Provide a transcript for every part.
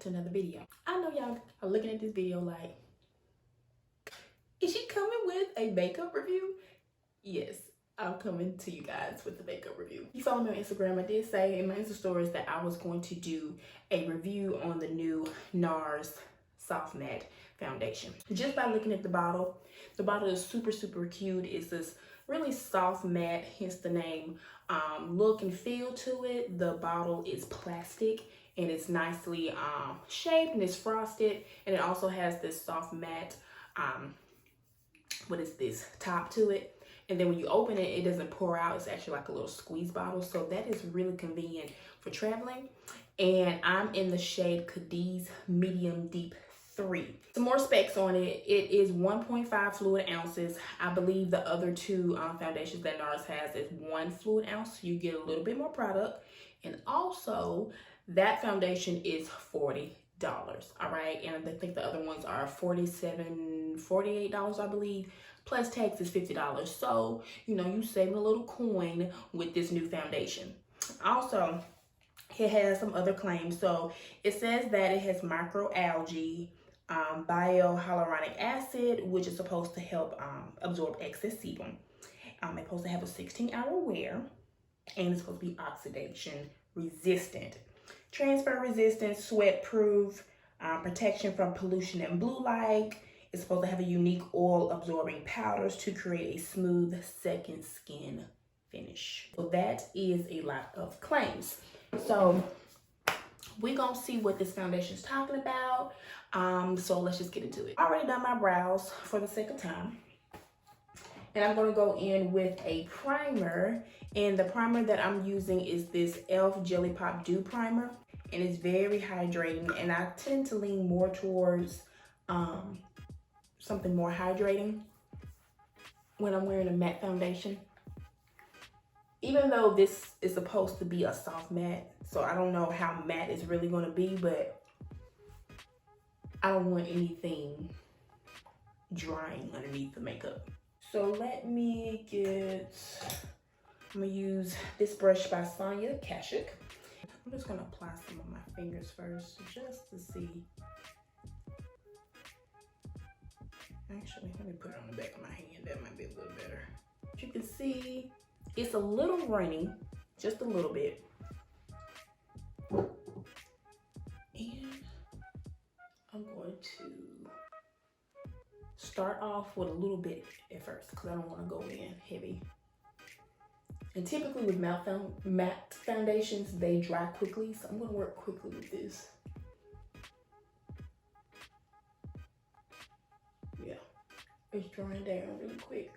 to another video. I know y'all are looking at this video like, is she coming with a makeup review? Yes, I'm coming to you guys with the makeup review. If you follow me on Instagram, I did say in my Insta stories that I was going to do a review on the new Nars Soft Matte Foundation. Just by looking at the bottle is super, super cute. It's this really soft matte, hence the name. Look and feel to it. The bottle is plastic and it's nicely shaped and it's frosted, and it also has this soft matte what is this, top to it. And then when you open it, it doesn't pour out. It's actually like a little squeeze bottle, so that is really convenient for traveling. And I'm in the shade Cadiz Medium Deep 3. Some more specs on it. It is 1.5 fluid ounces. I believe the other two foundations that Nars has is 1 fluid ounce. So you get a little bit more product. And also, that foundation is $40. All right, and I think the other ones are $48, I believe, plus tax is $50. So you know, you saving a little coin with this new foundation. Also, it has some other claims. So it says that it has microalgae, biohyaluronic acid, which is supposed to help absorb excess sebum. It's supposed to have a 16-hour wear, and it's supposed to be oxidation resistant, transfer resistant, sweat proof, protection from pollution and blue light. It's supposed to have a unique oil absorbing powders to create a smooth second skin finish. So that is a lot of claims. So we're gonna see what this foundation is talking about. So let's just get into it. I already done my brows for the sake of time, and I'm gonna go in with a primer. And the primer that I'm using is this e.l.f. Jelly Pop Dew Primer, and it's very hydrating, and I tend to lean more towards something more hydrating when I'm wearing a matte foundation. Even though this is supposed to be a soft matte, so I don't know how matte it's really gonna be, but I don't want anything drying underneath the makeup. So let me I'm gonna use this brush by Sonia Kashuk. I'm just gonna apply some on my fingers first, just to see. Actually, let me put it on the back of my hand. That might be a little better. As you can see, it's a little runny, just a little bit. And I'm going to start off with a little bit at first, because I don't want to go in heavy. And typically with matte foundations, they dry quickly, so I'm going to work quickly with this. Yeah, it's drying down really quick.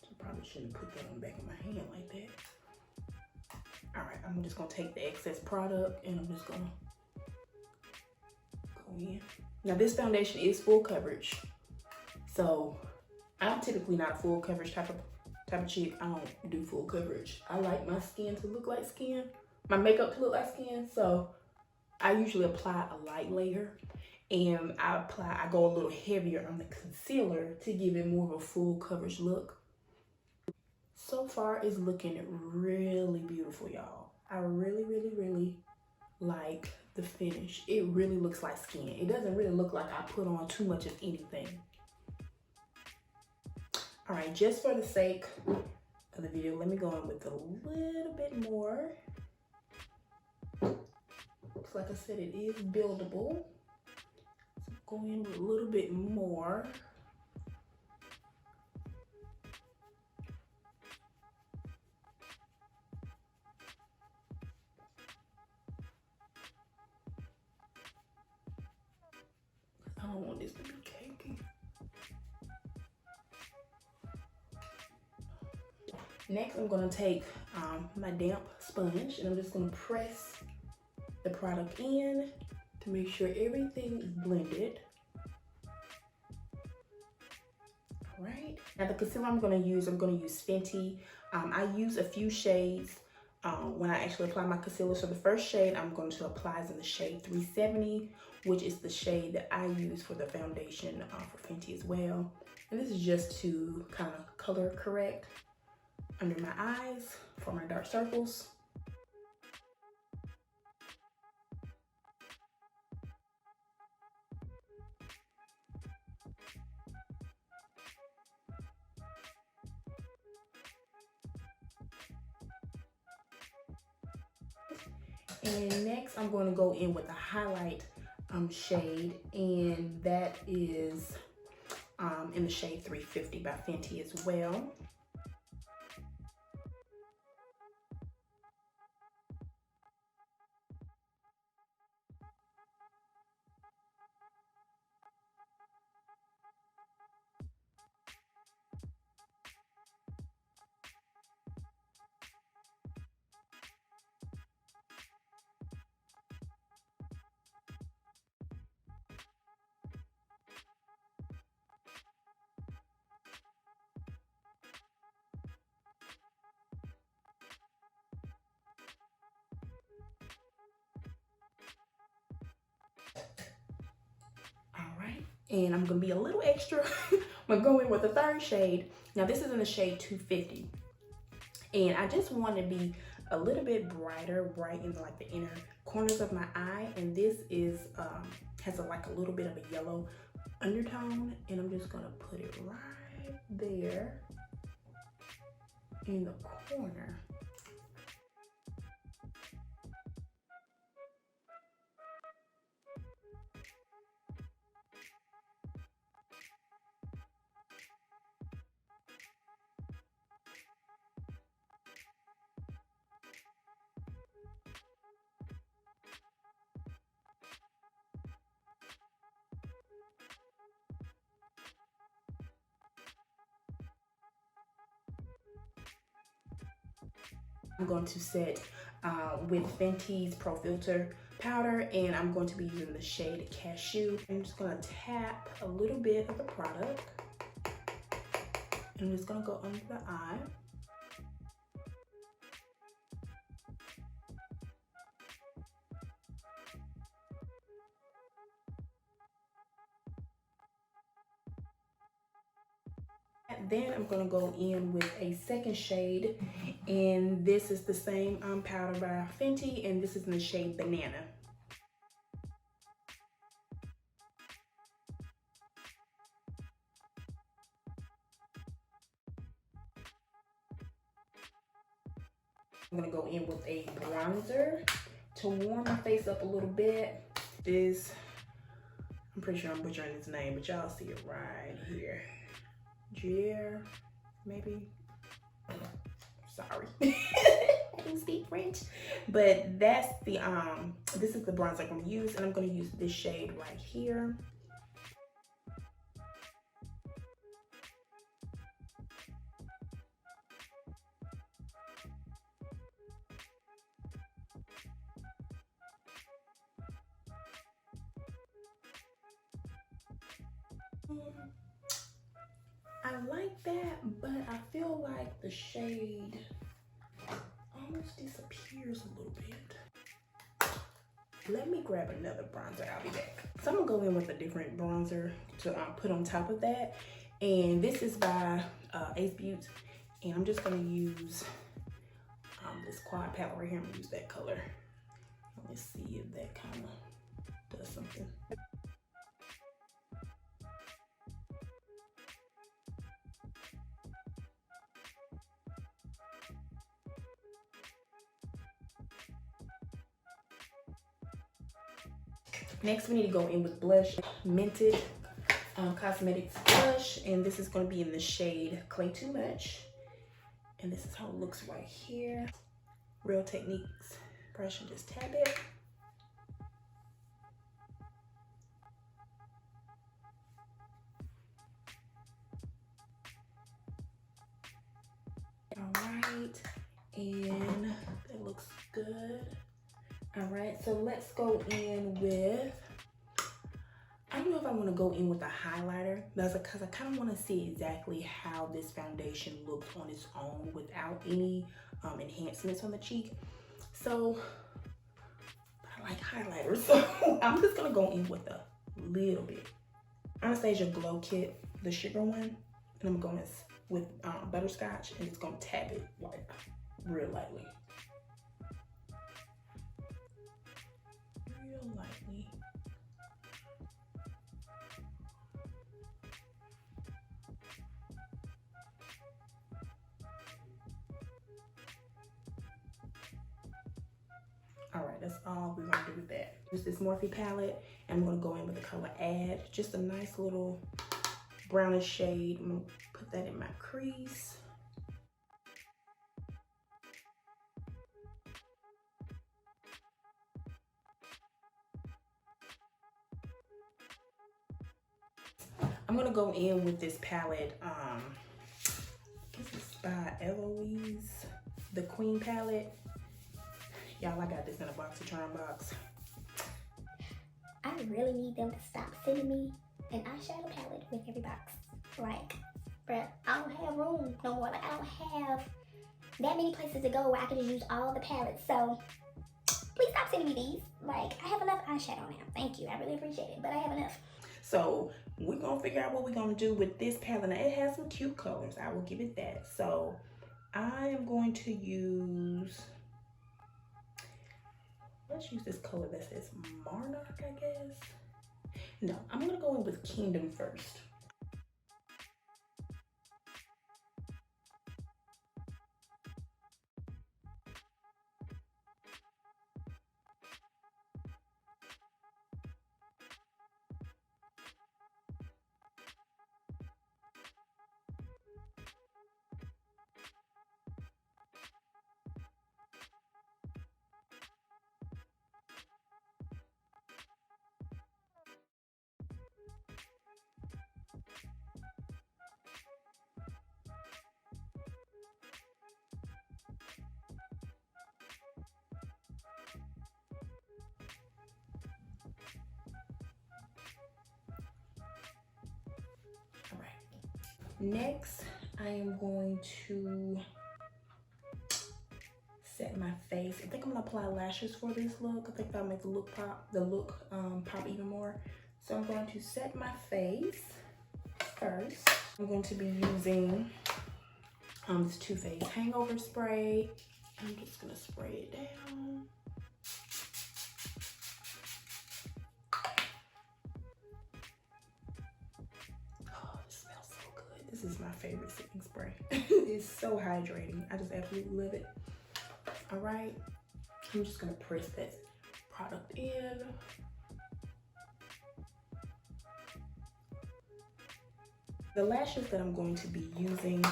So probably shouldn't put that on the back of my hand like that. All right, I'm just going to take the excess product and I'm just going to go in. Now this foundation is full coverage, so I'm typically not a full coverage type of chick. I don't do full coverage. I like my skin to look like skin, my makeup to look like skin, so I usually apply a light layer, and I go a little heavier on the concealer to give it more of a full coverage look. So far it's looking really beautiful, y'all. I really, really, really like the finish. It really looks like skin. It doesn't really look like I put on too much of anything. All right, just for the sake of the video, let me go in with a little bit more. Looks like I said, it is buildable. So go in with a little bit more. I don't want this to be cakey. Next, I'm gonna take my damp sponge, and I'm just gonna press the product in to make sure everything is blended. All right. Now the concealer I'm gonna use Fenty. I use a few shades when I actually apply my concealer. So the first shade I'm going to apply is in the shade 370, which is the shade that I use for the foundation for Fenty as well. And this is just to kind of color correct under my eyes for my dark circles. And next I'm going to go in with a highlight shade, and that is in the shade 350 by Fenty as well. And I'm gonna be a little extra. I'm gonna go in with the third shade. Now this is in the shade 250. And I just want to be a little bit brighter right in like the inner corners of my eye. And this is, has like a little bit of a yellow undertone. And I'm just gonna put it right there in the corner. I'm going to set with Fenty's Pro Filter powder, and I'm going to be using the shade Cashew. I'm just going to tap a little bit of the product. I'm just going to go under the eye. Then I'm going to go in with a second shade, and this is the same powder by Fenty, and this is in the shade Banana. I'm going to go in with a bronzer to warm my face up a little bit. This, I'm pretty sure I'm butchering his name, but y'all see it right here. Jer, maybe. Sorry, I don't speak French, but that's the this is the bronzer I'm going to use, and I'm going to use this shade right here. I like that, but I feel like the shade almost disappears a little bit. Let me grab another bronzer, I'll be back. So I'm gonna go in with a different bronzer to put on top of that. And this is by Ace Beauty. And I'm just gonna use this quad palette right here. I'm gonna use that color. Let me see if that kind of does something. Next, we need to go in with blush, Minted Cosmetics blush, and this is going to be in the shade Clay Too Much. And this is how it looks right here. Real Techniques brush, and just tap it. All right, and that looks good. All right, so let's go in with, I don't know if I want to go in with a highlighter, because I kind of want to see exactly how this foundation looks on its own without any enhancements on the cheek. So I like highlighters, so I'm just gonna go in with a little bit. Anastasia Glow Kit, the sugar one, and I'm going to with butterscotch, and it's gonna tap it like real lightly. Real lightly. All right, that's all we're gonna do with that. Use this Morphe palette, and I'm gonna go in with the color Add, just a nice little brownish shade. I'm gonna put that in my crease. I'm gonna go in with this palette, this is by Eloise, the Queen palette. Y'all, I got this in a BoxyCharm box. I really need them to stop sending me an eyeshadow palette with every box. Like, bruh, I don't have room no more. Like, I don't have that many places to go where I can just use all the palettes. So, please stop sending me these. Like, I have enough eyeshadow now. Thank you. I really appreciate it, but I have enough. So, we're gonna figure out what we're gonna do with this palette. Now, it has some cute colors. I will give it that. So, I am going to use... Let's use this color that says Monarch, I guess. No, I'm gonna go in with Kingdom first. Next, I am going to set my face. I think I'm gonna apply lashes for this look. I think that'll make the look pop even more. So I'm going to set my face first. I'm going to be using this Too Faced Hangover Spray. I'm just gonna spray it down. This is my favorite setting spray. It's so hydrating. I just absolutely love it. All right, I'm just gonna press that product in. The lashes that I'm going to be using,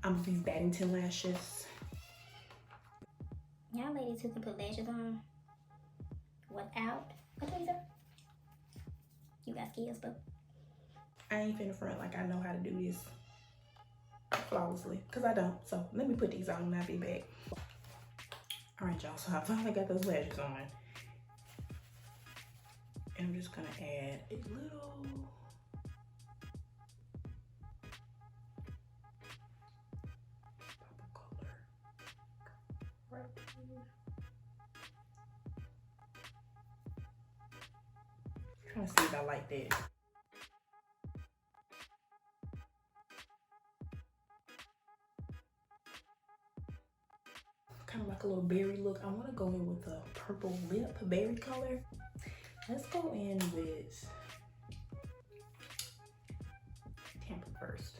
I'm these Baddington lashes. Y'all ladies who can put lashes on without a tweezer, you got skills, but I ain't finna front like I know how to do this flawlessly, because I don't. So let me put these on and I'll be back. All right, y'all, so I finally got those lashes on. And I'm just gonna add a little purple color right here. Trying to see if I like that. Kind of like a little berry look. I want to go in with a purple lip berry color. Let's go in with Tampa first.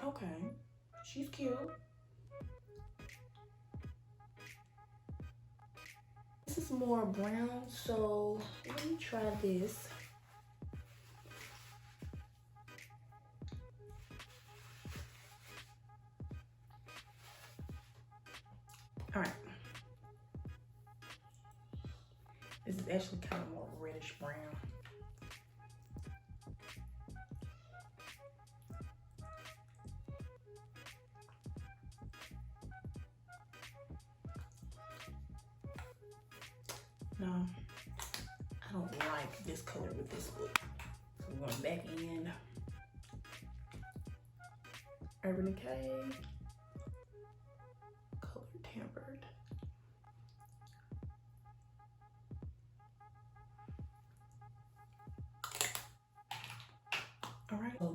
Okay, she's cute. This is more brown, so let me try this. All right. This is actually kind of more reddish brown. No, I don't like this color with this look. So we're going back in. Urban Decay. Color Tamper.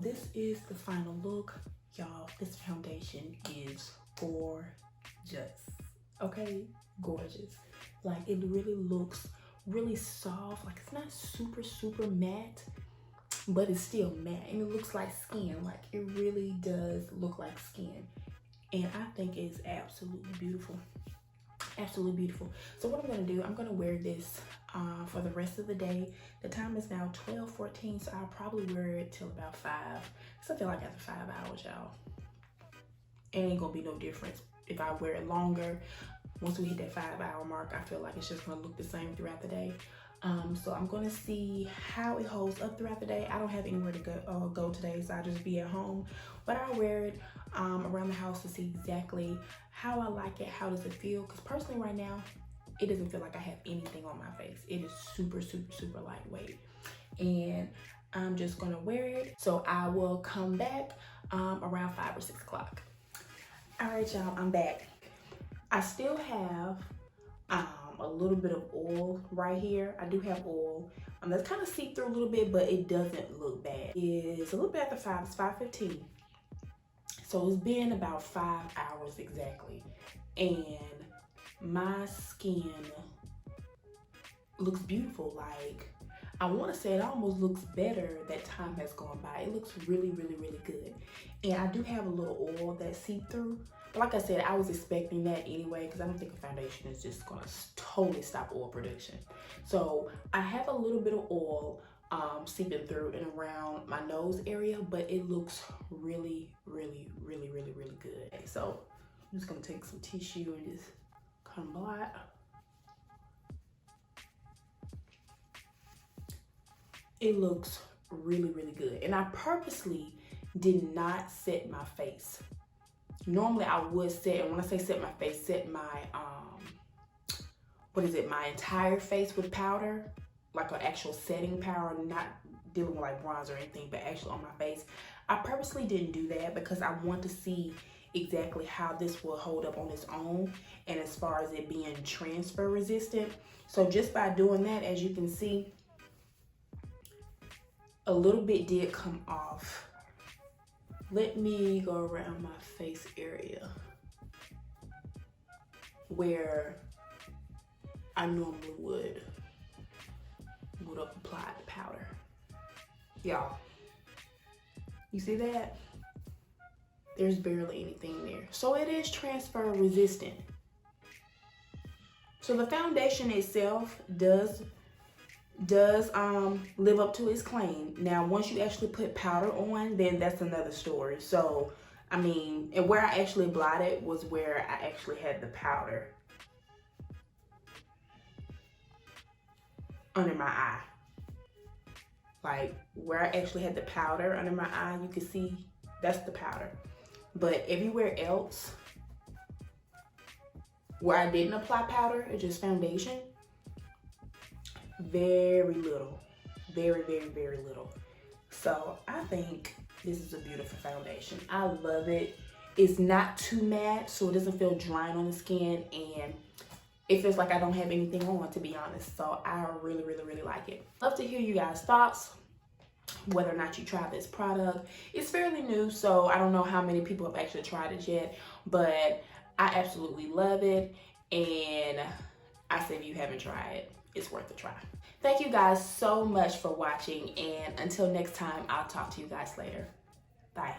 this is the final look. Y'all, this foundation is gorgeous. Okay, gorgeous. Like, it really looks really soft. Like, it's not super matte, but it's still matte, and it looks like skin. Like, it really does look like skin, and I think it's absolutely beautiful. Absolutely beautiful. So what I'm gonna do, I'm gonna wear this for the rest of the day. The time is now 12:14, so I'll probably wear it till about 5. Something like after 5 hours, y'all. It ain't gonna be no difference if I wear it longer. Once we hit that 5-hour mark, I feel like it's just gonna look the same throughout the day. So I'm gonna see how it holds up throughout the day. I don't have anywhere to go today, so I'll just be at home. But I'll wear it around the house to see exactly how I like it, how does it feel. Because personally right now, it doesn't feel like I have anything on my face. It is super lightweight. And I'm just gonna wear it. So I will come back around 5 or 6 o'clock. All right, y'all, I'm back. I still have a little bit of oil right here. I do have oil. That's kind of seep through a little bit, but it doesn't look bad. It's a little bit after 5, it's 5:15. So it's been about 5 hours exactly. And my skin looks beautiful. Like, I want to say it almost looks better that time has gone by. It looks really good. And I do have a little oil that seep through. But like I said, I was expecting that anyway, because I don't think a foundation is just gonna totally stop oil production. So I have a little bit of oil seeping through and around my nose area, but it looks really good. Okay, so I'm just gonna take some tissue and just kind of blot. It looks really good. And I purposely did not set my face. Normally I would set, and when I say set my face, set my, my entire face with powder, like an actual setting powder, not dealing with like bronzer or anything, but actually on my face. I purposely didn't do that because I want to see exactly how this will hold up on its own, and as far as it being transfer resistant. So just by doing that, as you can see, a little bit did come off. Let me go around my face area where I normally would apply the powder. Y'all, you see that? There's barely anything there. So it is transfer resistant. So the foundation itself does live up to its claim. Now, once you actually put powder on, then that's another story. So, I mean, and where I actually blotted was where I actually had the powder under my eye. Like, where I actually had the powder under my eye, you can see that's the powder. But everywhere else where I didn't apply powder, it's just foundation, very little, very little. So I think this is a beautiful foundation. I love it. It's not too matte, so it doesn't feel drying on the skin, and it feels like I don't have anything on, to be honest. So I really like it. Love to hear you guys' thoughts, whether or not you try this product. It's fairly new, so I don't know how many people have actually tried it yet, but I absolutely love it, and I say if you haven't tried it, it's worth a try. Thank you guys so much for watching, and until next time, I'll talk to you guys later. Bye.